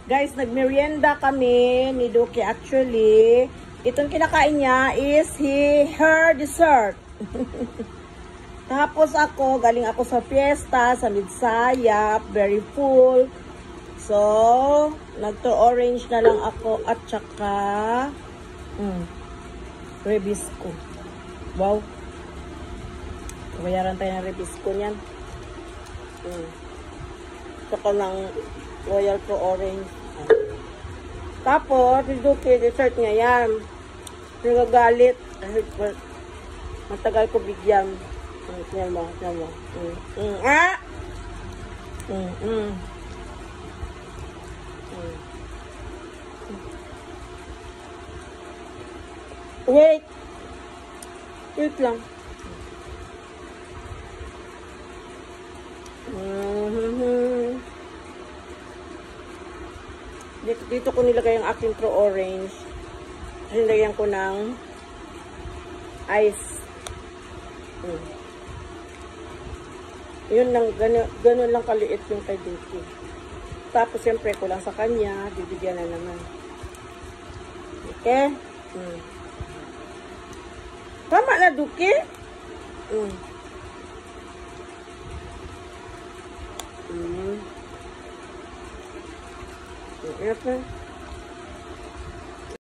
Guys, nagmerienda kami ni Duki actually. Itong kinakain niya is her dessert. Tapos ako, galing ako sa fiesta, sa Midsayap, very full. So, nagto-orange na lang ako at saka Rebisco. Wow. Bayaran tayo ng Rebisco niyan. Saka ng Royal Pro Orange. Tapos, Duki, dessert niya yan. Nagagalit. Matagal ko bigyan. Tingnan mo, tingnan mo. Wait. Wait lang. Dito ko nilagay ang aking Pro Orange. Nilagyan ko ng ice. Yun lang, ganun lang kaliit yung kay Duki. Tapos, siyempre, ko lang sa kanya. Bibigyan na naman. Okay? Tama na, Duki? Okay.